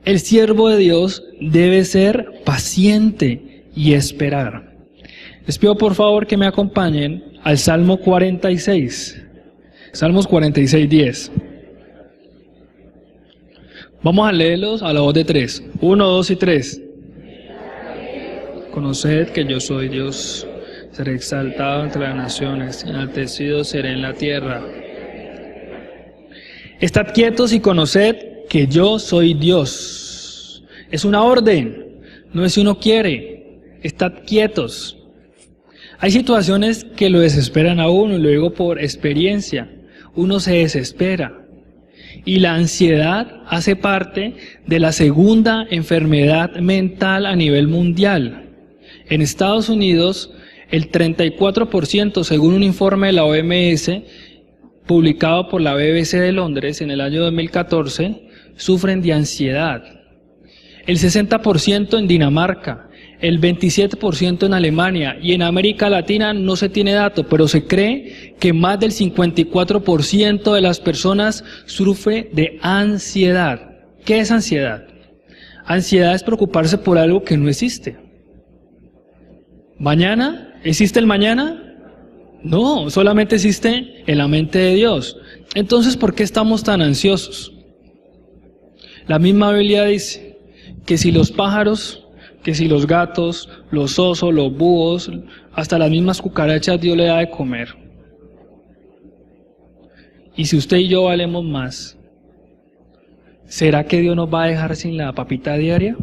El siervo de Dios debe ser paciente y esperar. Les pido por favor que me acompañen al Salmo 46. Salmos 46, 10. Vamos a leerlos a la voz de 3. 1, 2 y 3. Conoced que yo soy Dios. Seré exaltado entre las naciones, enaltecido seré en la tierra. Estad quietos y conoced que yo soy Dios. Es una orden, no es si uno quiere. Estad quietos. Hay situaciones que lo desesperan a uno, y lo digo por experiencia. Uno se desespera. Y la ansiedad hace parte de la segunda enfermedad mental a nivel mundial. En Estados Unidos, el 34%, según un informe de la OMS, publicado por la BBC de Londres en el año 2014, sufren de ansiedad. El 60% en Dinamarca, el 27% en Alemania, y en América Latina no se tiene dato, pero se cree que más del 54% de las personas sufre de ansiedad. ¿Qué es ansiedad? Ansiedad es preocuparse por algo que no existe. ¿Mañana? ¿Existe el mañana? No, solamente existe en la mente de Dios. Entonces, ¿por qué estamos tan ansiosos? La misma Biblia dice que si los pájaros, que si los gatos, los osos, los búhos, hasta las mismas cucarachas Dios le da de comer. Y si usted y yo valemos más, ¿será que Dios nos va a dejar sin la papita diaria?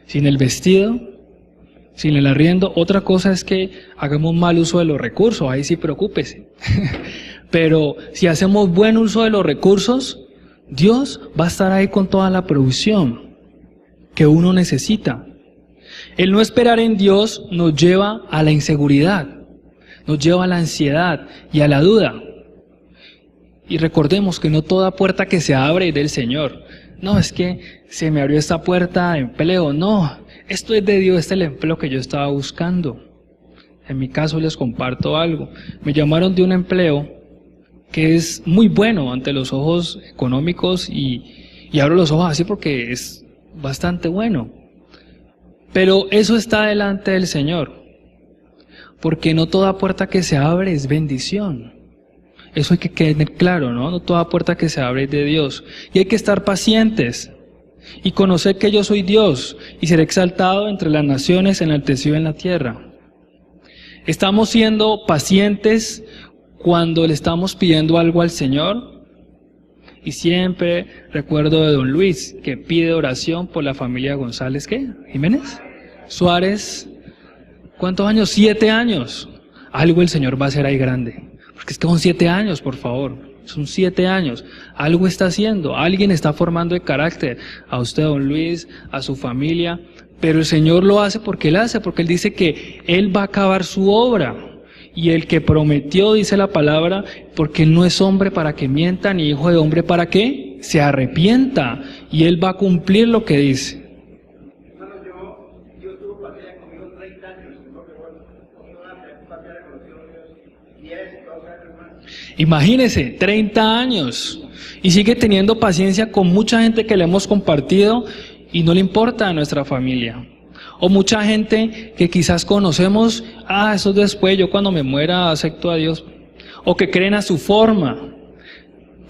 ¿Sin el vestido? ¿Sin el arriendo? Otra cosa es que hagamos mal uso de los recursos, ahí sí preocúpese. Pero si hacemos buen uso de los recursos, Dios va a estar ahí con toda la provisión que uno necesita. El no esperar en Dios nos lleva a la inseguridad, nos lleva a la ansiedad y a la duda. Y recordemos que no toda puerta que se abre es del Señor. No, es que se me abrió esta puerta de empleo. No, esto es de Dios, este es el empleo que yo estaba buscando. En mi caso les comparto algo. Me llamaron de un empleo que es muy bueno ante los ojos económicos y abro los ojos así porque es bastante bueno. Pero eso está delante del Señor. Porque no toda puerta que se abre es bendición. Eso hay que quedar claro, ¿no? No toda puerta que se abre es de Dios. Y hay que estar pacientes y conocer que yo soy Dios y ser exaltado entre las naciones, enaltecido en la tierra. ¿Estamos siendo pacientes cuando le estamos pidiendo algo al Señor? Y siempre recuerdo de don Luis, que pide oración por la familia González, ¿qué? ¿Jiménez? Suárez. ¿Cuántos años? 7 años. Algo el Señor va a hacer ahí grande. Porque es que son 7 años, por favor. Son 7 años. Algo está haciendo. Alguien está formando de carácter. A usted, don Luis, a su familia. Pero el Señor lo hace porque Él hace. Porque Él dice que Él va a acabar su obra. Y el que prometió, dice la palabra, porque Él no es hombre para que mienta, ni hijo de hombre para que se arrepienta. Y Él va a cumplir lo que dice. Hermano, yo tuve paciencia conmigo 30 años, no que bueno, conmigo una paciencia conocido Dios, 10, 12 años más. Imagínese, 30 años. Y sigue teniendo paciencia con mucha gente que le hemos compartido y no le importa a nuestra familia. O mucha gente que quizás conocemos, eso es después, yo cuando me muera acepto a Dios. O que creen a su forma.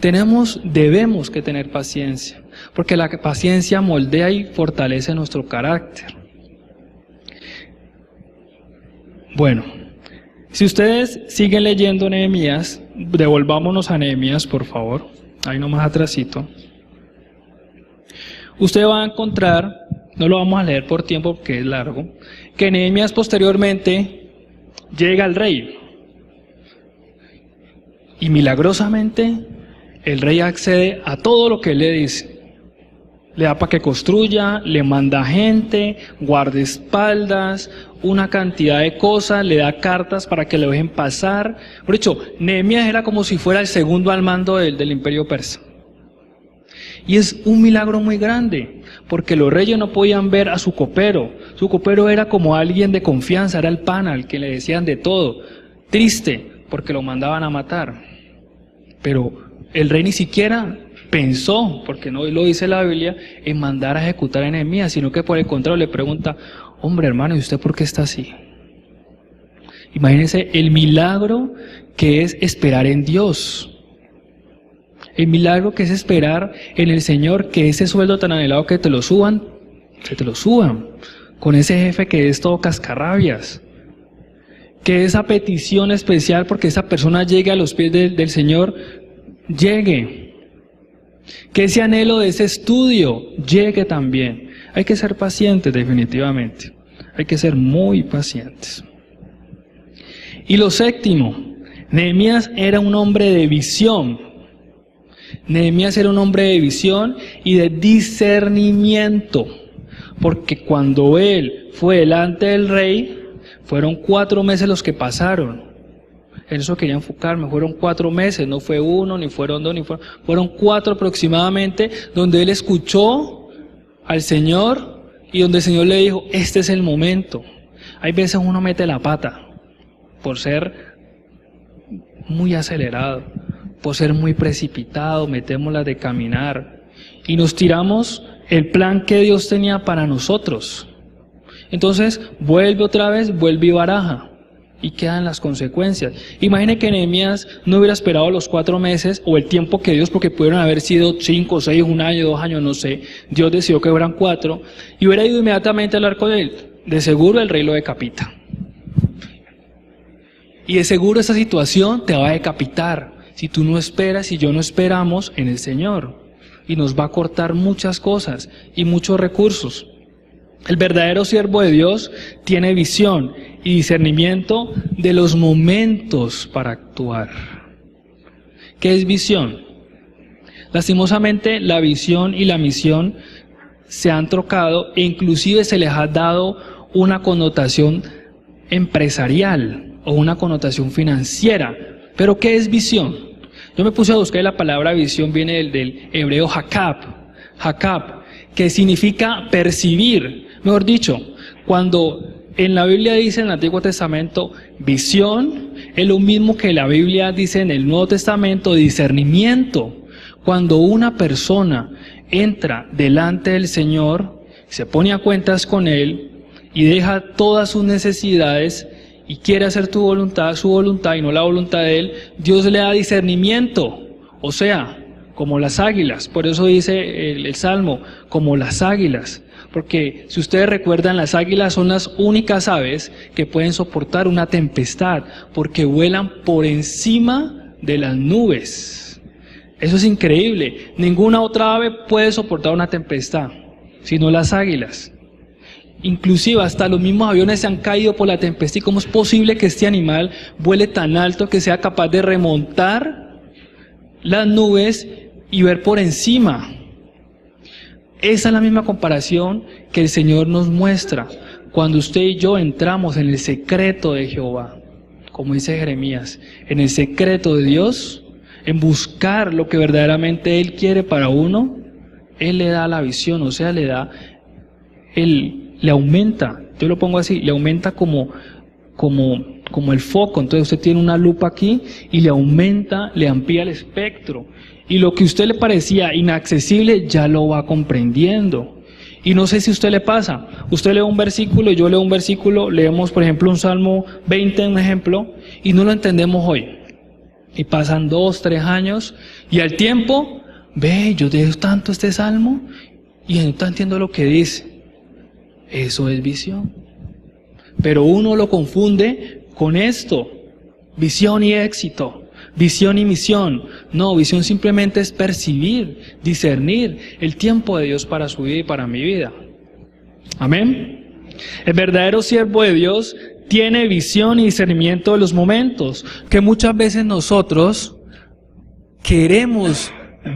Debemos que tener paciencia, porque la paciencia moldea y fortalece nuestro carácter. Bueno, si ustedes siguen leyendo Nehemías, devolvámonos a Nehemías, por favor, ahí nomás atrasito. Usted va a encontrar, no lo vamos a leer por tiempo porque es largo, que Nehemías posteriormente llega al rey. Y milagrosamente el rey accede a todo lo que él le dice. Le da para que construya, le manda gente, guardaespaldas, una cantidad de cosas, le da cartas para que lo dejen pasar. Por hecho, Nehemías era como si fuera el segundo al mando del imperio persa. Y es un milagro muy grande, porque los reyes no podían ver a su copero. Su copero era como alguien de confianza, era el pana, al que le decían de todo. Triste, porque lo mandaban a matar. Pero el rey ni siquiera pensó, porque no lo dice la Biblia, en mandar a ejecutar a Nehemías, sino que por el contrario le pregunta, hombre hermano, ¿y usted por qué está así? Imagínense el milagro que es esperar en Dios. El milagro que es esperar en el Señor, que ese sueldo tan anhelado que te lo suban, con ese jefe que es todo cascarrabias. Que esa petición especial, porque esa persona llegue a los pies del Señor, llegue. Que ese anhelo de ese estudio llegue también. Hay que ser pacientes definitivamente. Hay que ser muy pacientes. Y lo séptimo, Nehemías era un hombre de visión. Nehemías era un hombre de visión y de discernimiento. Porque cuando él fue delante del rey, fueron 4 meses los que pasaron. En eso quería enfocarme, fueron 4 meses, no fue 1, ni fueron 2, fueron 4 aproximadamente, donde él escuchó al Señor y donde el Señor le dijo, este es el momento. Hay veces uno mete la pata por ser muy acelerado, por ser muy precipitado, metemos las de caminar y nos tiramos el plan que Dios tenía para nosotros. Entonces vuelve otra vez, vuelve y baraja. Y quedan las consecuencias. Imagine que Nehemías no hubiera esperado los 4 meses o el tiempo que Dios, porque pudieron haber sido 5, 6, 1 año, 2 años, no sé. Dios decidió que fueran 4 y hubiera ido inmediatamente a hablar con él. De seguro el rey lo decapita. Y de seguro esa situación te va a decapitar si tú no esperas y yo no esperamos en el Señor. Y nos va a cortar muchas cosas y muchos recursos. El verdadero siervo de Dios tiene visión y discernimiento de los momentos para actuar. ¿Qué es visión? Lastimosamente, la visión y la misión se han trocado e inclusive se les ha dado una connotación empresarial o una connotación financiera. ¿Pero qué es visión? Yo me puse a buscar y la palabra visión viene del hebreo hakab, que significa percibir. Mejor dicho, cuando en la Biblia dice en el Antiguo Testamento visión, es lo mismo que la Biblia dice en el Nuevo Testamento discernimiento. Cuando una persona entra delante del Señor, se pone a cuentas con Él y deja todas sus necesidades y quiere hacer su voluntad y no la voluntad de Él, Dios le da discernimiento, o sea, como las águilas. Por eso dice el Salmo, como las águilas. Porque si ustedes recuerdan, las águilas son las únicas aves que pueden soportar una tempestad, porque vuelan por encima de las nubes. Eso es increíble. Ninguna otra ave puede soportar una tempestad, sino las águilas. Inclusive hasta los mismos aviones se han caído por la tempestad. ¿Y cómo es posible que este animal vuele tan alto que sea capaz de remontar las nubes y ver por encima? Esa es la misma comparación que el Señor nos muestra cuando usted y yo entramos en el secreto de Jehová, como dice Jeremías, en el secreto de Dios, en buscar lo que verdaderamente Él quiere para uno. Él le da la visión, o sea, le aumenta, yo lo pongo así, le aumenta como como el foco. Entonces usted tiene una lupa aquí y le aumenta, le amplía el espectro. Y lo que a usted le parecía inaccesible ya lo va comprendiendo. Y no sé si a usted le pasa, usted lee un versículo, yo leo un versículo, leemos por ejemplo un Salmo 20, un ejemplo, y no lo entendemos hoy. Y pasan 2, 3 años, y al tiempo, ve, yo leo tanto este Salmo, y no entiendo lo que dice. Eso es visión. Pero uno lo confunde con esto, visión y éxito. Visión y misión. No, visión simplemente es percibir, discernir el tiempo de Dios para su vida y para mi vida. Amén. El verdadero siervo de Dios tiene visión y discernimiento de los momentos, que muchas veces nosotros queremos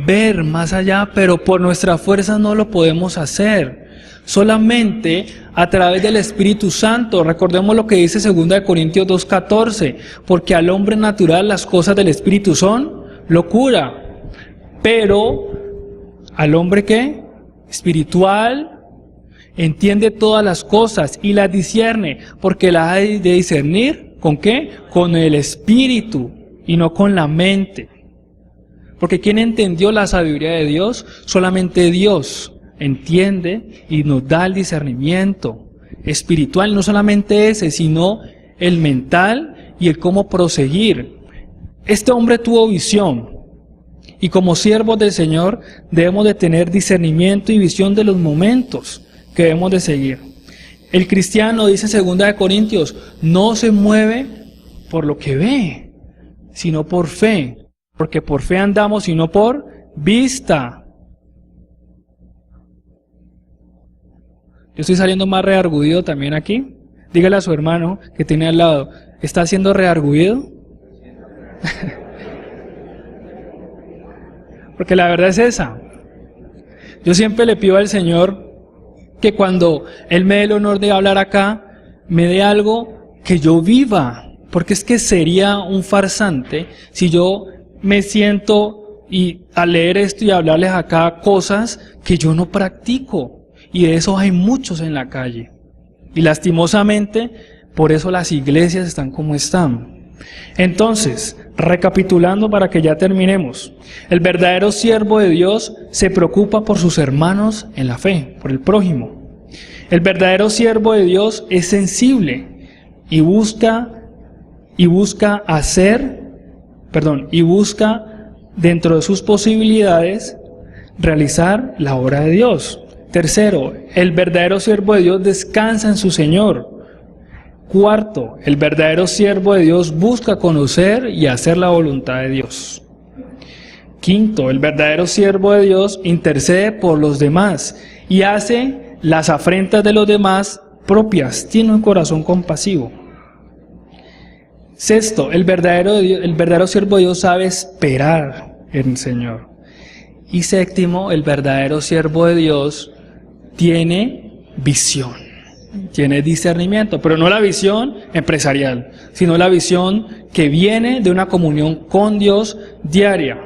ver más allá, pero por nuestra fuerza no lo podemos hacer. Solamente a través del Espíritu Santo. Recordemos lo que dice 2 Corintios 2:14, porque al hombre natural las cosas del Espíritu son locura, pero al hombre ¿qué? Espiritual entiende todas las cosas y las discierne, porque las ha de discernir ¿con qué? Con el Espíritu y no con la mente. Porque ¿quién entendió la sabiduría de Dios? Solamente Dios entiende y nos da el discernimiento espiritual, no solamente ese, sino el mental y el cómo proseguir. Este hombre tuvo visión y como siervos del Señor debemos de tener discernimiento y visión de los momentos que debemos de seguir. El cristiano, dice 2 Corintios, no se mueve por lo que ve, sino por fe, porque por fe andamos y no por vista. Yo estoy saliendo más reargudido también aquí. Dígale a su hermano que tiene al lado, ¿está siendo reargudido? Porque la verdad es esa. Yo siempre le pido al Señor que cuando Él me dé el honor de hablar acá, me dé algo que yo viva. Porque es que sería un farsante si yo me siento y a leer esto y a hablarles acá cosas que yo no practico. Y de eso hay muchos en la calle. Y lastimosamente, por eso las iglesias están como están. Entonces, recapitulando para que ya terminemos. El verdadero siervo de Dios se preocupa por sus hermanos en la fe, por el prójimo. El verdadero siervo de Dios es sensible y busca dentro de sus posibilidades realizar la obra de Dios. Tercero, el verdadero siervo de Dios descansa en su Señor. Cuarto, el verdadero siervo de Dios busca conocer y hacer la voluntad de Dios. Quinto, el verdadero siervo de Dios intercede por los demás y hace las afrentas de los demás propias. Tiene un corazón compasivo. Sexto, el verdadero siervo de Dios sabe esperar en el Señor. Y séptimo, el verdadero siervo de Dios tiene visión, tiene discernimiento, pero no la visión empresarial, sino la visión que viene de una comunión con Dios diaria.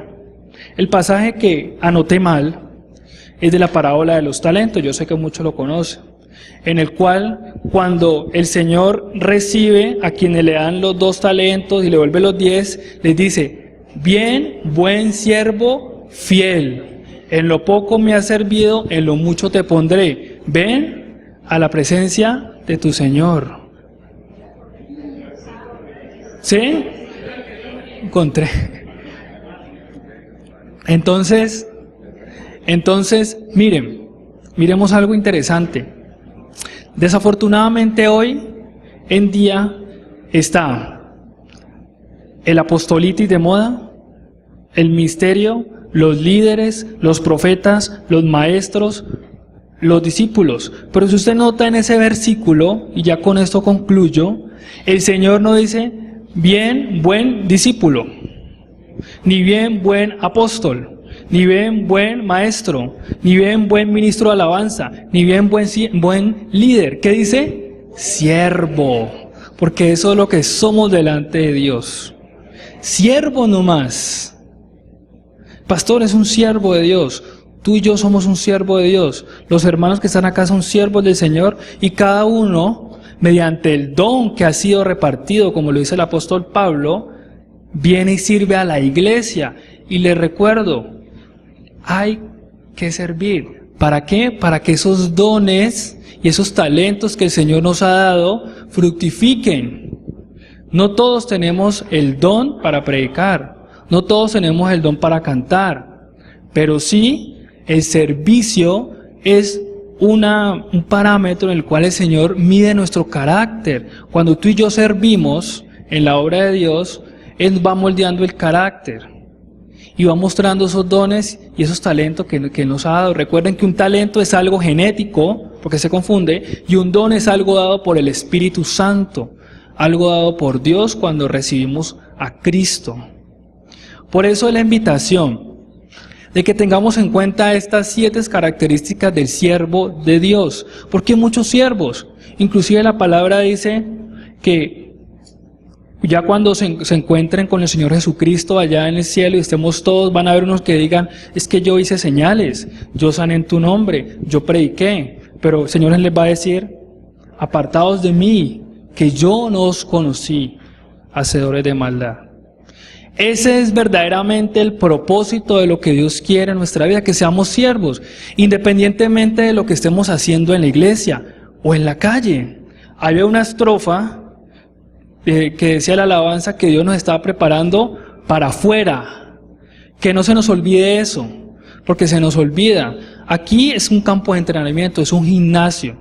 El pasaje que anoté mal es de la parábola de los talentos, yo sé que muchos lo conocen, en el cual cuando el Señor recibe a quienes le dan los 2 talentos y le vuelve los 10, les dice, bien, buen siervo fiel. En lo poco me has servido, en lo mucho te pondré. Ven a la presencia de tu Señor. ¿Sí? Encontré. Entonces, miremos algo interesante. Desafortunadamente hoy en día está el apostolitis de moda, el misterio, los líderes, los profetas, los maestros, los discípulos. Pero si usted nota en ese versículo, y ya con esto concluyo, el Señor no dice, bien, buen discípulo, ni bien, buen apóstol, ni bien, buen maestro, ni bien, buen ministro de alabanza, ni bien, buen líder. ¿Qué dice? Siervo, porque eso es lo que somos delante de Dios. Siervo nomás. Pastor es un siervo de Dios. Tú y yo somos un siervo de Dios. Los hermanos que están acá son siervos del Señor y cada uno mediante el don que ha sido repartido, como lo dice el apóstol Pablo, viene y sirve a la iglesia. Y les recuerdo, hay que servir. ¿Para qué? Para que esos dones y esos talentos que el Señor nos ha dado fructifiquen. No todos tenemos el don para predicar, no todos tenemos el don para cantar, pero sí el servicio es un parámetro en el cual el Señor mide nuestro carácter. Cuando tú y yo servimos en la obra de Dios, Él va moldeando el carácter y va mostrando esos dones y esos talentos que nos ha dado. Recuerden que un talento es algo genético, porque se confunde, y un don es algo dado por el Espíritu Santo, algo dado por Dios cuando recibimos a Cristo. Por eso la invitación de que tengamos en cuenta estas 7 características del siervo de Dios. Porque hay muchos siervos. Inclusive la palabra dice que ya cuando se encuentren con el Señor Jesucristo allá en el cielo y estemos todos, van a haber unos que digan, es que yo hice señales, yo sané en tu nombre, yo prediqué. Pero el Señor les va a decir, apartados de mí, que yo no os conocí, hacedores de maldad. Ese es verdaderamente el propósito de lo que Dios quiere en nuestra vida, que seamos siervos, independientemente de lo que estemos haciendo en la iglesia o en la calle. Había una estrofa que decía la alabanza que Dios nos estaba preparando para afuera. Que no se nos olvide eso, porque se nos olvida. Aquí es un campo de entrenamiento, es un gimnasio,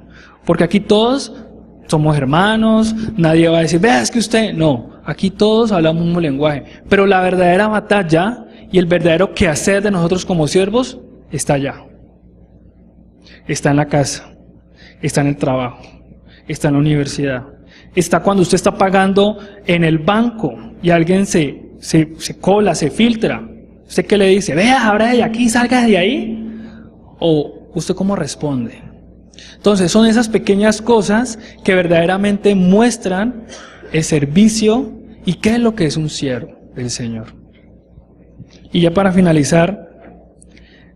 porque aquí todos somos hermanos, nadie va a decir, vea, es que usted, no, aquí todos hablamos un mismo lenguaje, pero la verdadera batalla y el verdadero quehacer de nosotros como siervos está allá. Está en la casa, está en el trabajo, está en la universidad, está cuando usted está pagando en el banco y alguien se cola, se filtra. ¿Usted qué le dice? Vea, ahora de aquí, salga de ahí. ¿O usted cómo responde? Entonces son esas pequeñas cosas que verdaderamente muestran el servicio y qué es lo que es un siervo del Señor. Y ya para finalizar,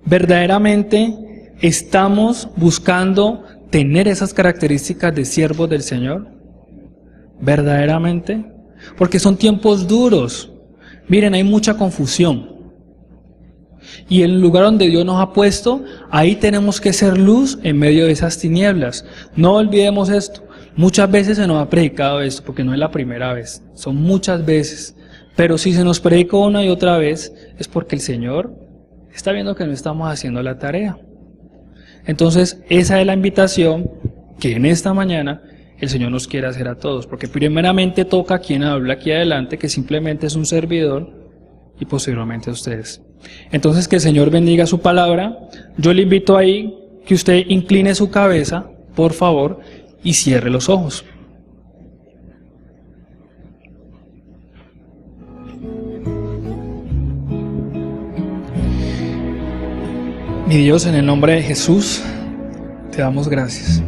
verdaderamente estamos buscando tener esas características de siervos del Señor. Verdaderamente, porque son tiempos duros. Miren, hay mucha confusión. Y el lugar donde Dios nos ha puesto, ahí tenemos que ser luz en medio de esas tinieblas. No olvidemos esto. Muchas veces se nos ha predicado esto, porque no es la primera vez, son muchas veces. Pero si se nos predica una y otra vez, es porque el Señor está viendo que no estamos haciendo la tarea. Entonces, esa es la invitación que en esta mañana el Señor nos quiere hacer a todos, porque primeramente toca a quien habla aquí adelante, que simplemente es un servidor, y posteriormente a ustedes. Entonces, que el Señor bendiga su palabra. Yo le invito ahí que usted incline su cabeza, por favor, y cierre los ojos. Mi Dios, en el nombre de Jesús, te damos gracias.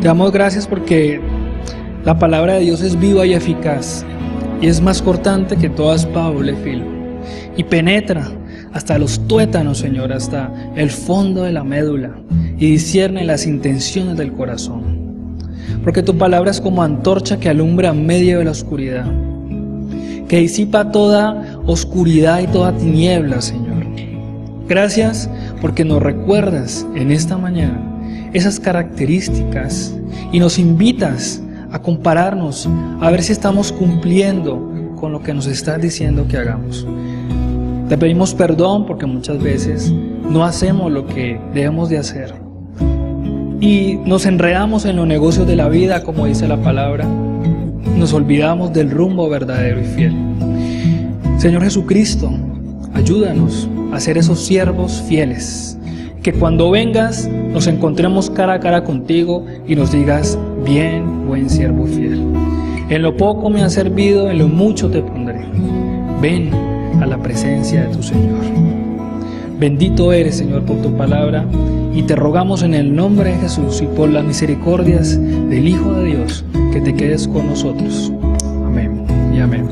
Te damos gracias porque la palabra de Dios es viva y eficaz, y es más cortante que toda espada de doble filo, y penetra hasta los tuétanos, Señor, hasta el fondo de la médula, y discierne las intenciones del corazón. Porque tu palabra es como antorcha que alumbra en medio de la oscuridad, que disipa toda oscuridad y toda tiniebla, Señor. Gracias porque nos recuerdas en esta mañana esas características y nos invitas a compararnos, a ver si estamos cumpliendo con lo que nos estás diciendo que hagamos. Te pedimos perdón porque muchas veces no hacemos lo que debemos de hacer y nos enredamos en los negocios de la vida, como dice la palabra. Nos olvidamos del rumbo verdadero y fiel. Señor Jesucristo, ayúdanos a ser esos siervos fieles, que cuando vengas nos encontremos cara a cara contigo y nos digas, bien, buen siervo fiel. En lo poco me has servido, en lo mucho te pondré. Ven a la presencia de tu Señor. Bendito eres, Señor, por tu palabra, y te rogamos en el nombre de Jesús y por las misericordias del Hijo de Dios, que te quedes con nosotros. Amén y amén.